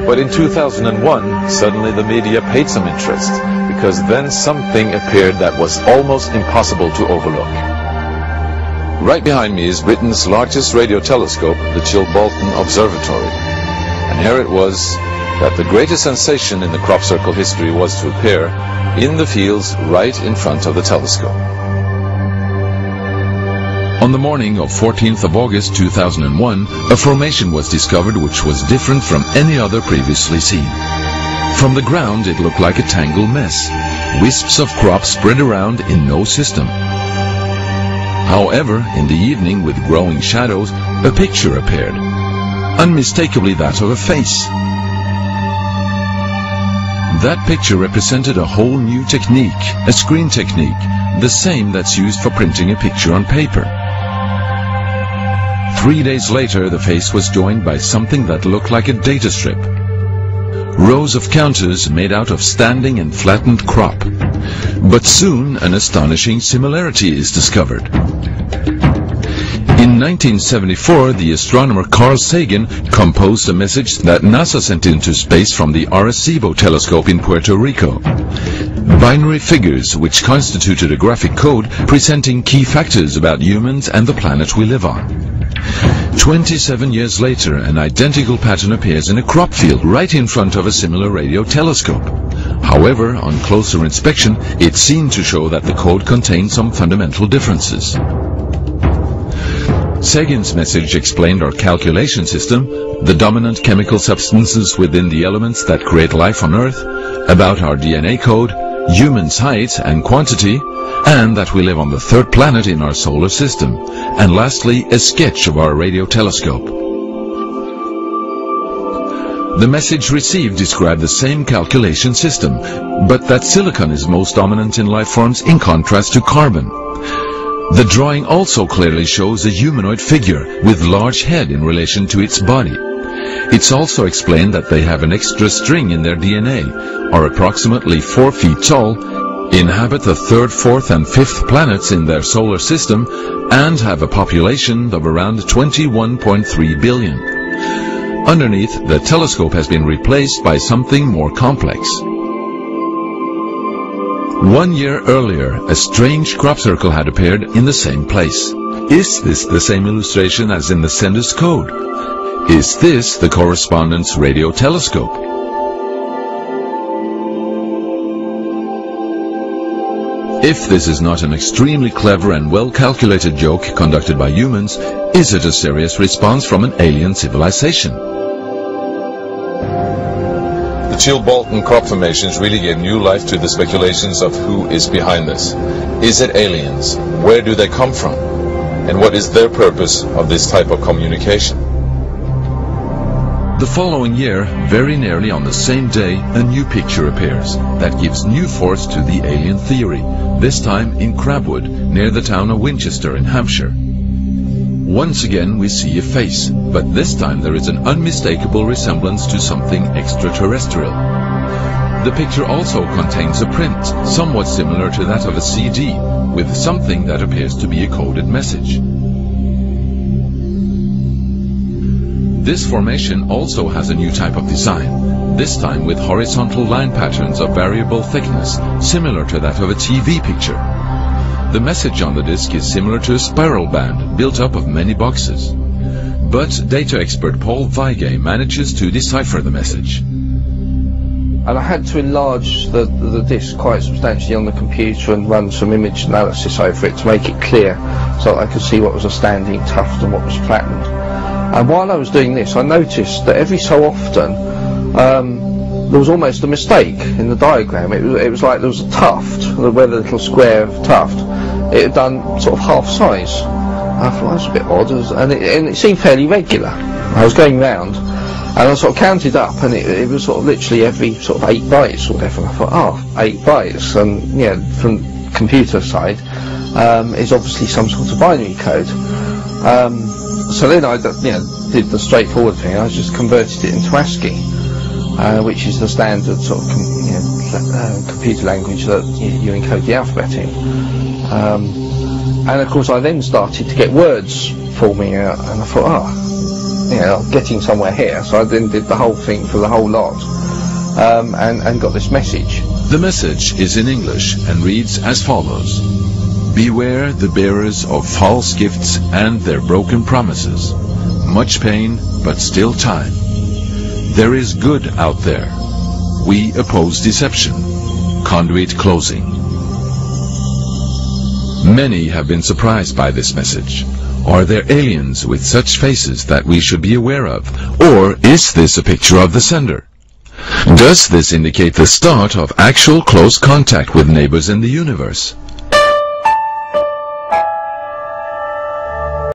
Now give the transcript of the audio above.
But in 2001, suddenly the media paid some interest, because then something appeared that was almost impossible to overlook. Right behind me is Britain's largest radio telescope, the Chilbolton Observatory. And here it was that the greatest sensation in the crop circle history was to appear in the fields right in front of the telescope. On the morning of 14th of August 2001, a formation was discovered which was different from any other previously seen. From the ground it looked like a tangled mess, wisps of crops spread around in no system. However, in the evening with growing shadows, a picture appeared, unmistakably that of a face. That picture represented a whole new technique, a screen technique, the same that's used for printing a picture on paper. 3 days later, the face was joined by something that looked like a data strip. Rows of counters made out of standing and flattened crop. But soon an astonishing similarity is discovered. In 1974, the astronomer Carl Sagan composed a message that NASA sent into space from the Arecibo telescope in Puerto Rico. Binary figures which constituted a graphic code presenting key factors about humans and the planet we live on. 27 years later, an identical pattern appears in a crop field right in front of a similar radio telescope. However, on closer inspection, it seemed to show that the code contained some fundamental differences. Sagan's message explained our calculation system, the dominant chemical substances within the elements that create life on Earth, about our DNA code, humans' height and quantity, and that we live on the third planet in our solar system, and lastly, a sketch of our radio telescope. The message received described the same calculation system, but that silicon is most dominant in life forms in contrast to carbon. The drawing also clearly shows a humanoid figure with large head in relation to its body. It's also explained that they have an extra string in their DNA, are approximately 4 feet tall, inhabit the 3rd, 4th and 5th planets in their solar system, and have a population of around 21.3 billion. Underneath, the telescope has been replaced by something more complex. 1 year earlier, a strange crop circle had appeared in the same place. Is this the same illustration as in the sender's code? Is this the correspondent's radio telescope? If this is not an extremely clever and well-calculated joke conducted by humans, is it a serious response from an alien civilization? The Chilbolton crop formations really gave new life to the speculations of who is behind this. Is it aliens? Where do they come from? And what is their purpose of this type of communication? The following year, very nearly on the same day, a new picture appears that gives new force to the alien theory, this time in Crabwood, near the town of Winchester in Hampshire. Once again we see a face, but this time there is an unmistakable resemblance to something extraterrestrial. The picture also contains a print, somewhat similar to that of a CD, with something that appears to be a coded message. This formation also has a new type of design, this time with horizontal line patterns of variable thickness, similar to that of a TV picture. The message on the disc is similar to a spiral band built up of many boxes. But data expert Paul Weige manages to decipher the message. And I had to enlarge the disc quite substantially on the computer and run some image analysis over it to make it clear so that I could see what was a standing tuft and what was flattened. And while I was doing this, I noticed that every so often there was almost a mistake in the diagram. It was like there was a tuft, where the little square tuft, it had done sort of half size. I thought that was a bit odd, and it seemed fairly regular. I was going round, and I sort of counted up, and it was sort of literally every sort of 8 bytes or whatever. And I thought, oh, 8 bytes, and yeah, from computer side, is obviously some sort of binary code. So then I did the straightforward thing. I just converted it into ASCII, which is the standard sort of computer language that you encode the alphabet in. And of course I then started to get words forming out, and I thought, getting somewhere here. So I then did the whole thing for the whole lot, and got this message. The message is in English and reads as follows. Beware the bearers of false gifts and their broken promises. Much pain, but still time. There is good out there. We oppose deception. Conduit closing. Many have been surprised by this message. Are there aliens with such faces that we should be aware of? Or is this a picture of the sender? Does this indicate the start of actual close contact with neighbors in the universe?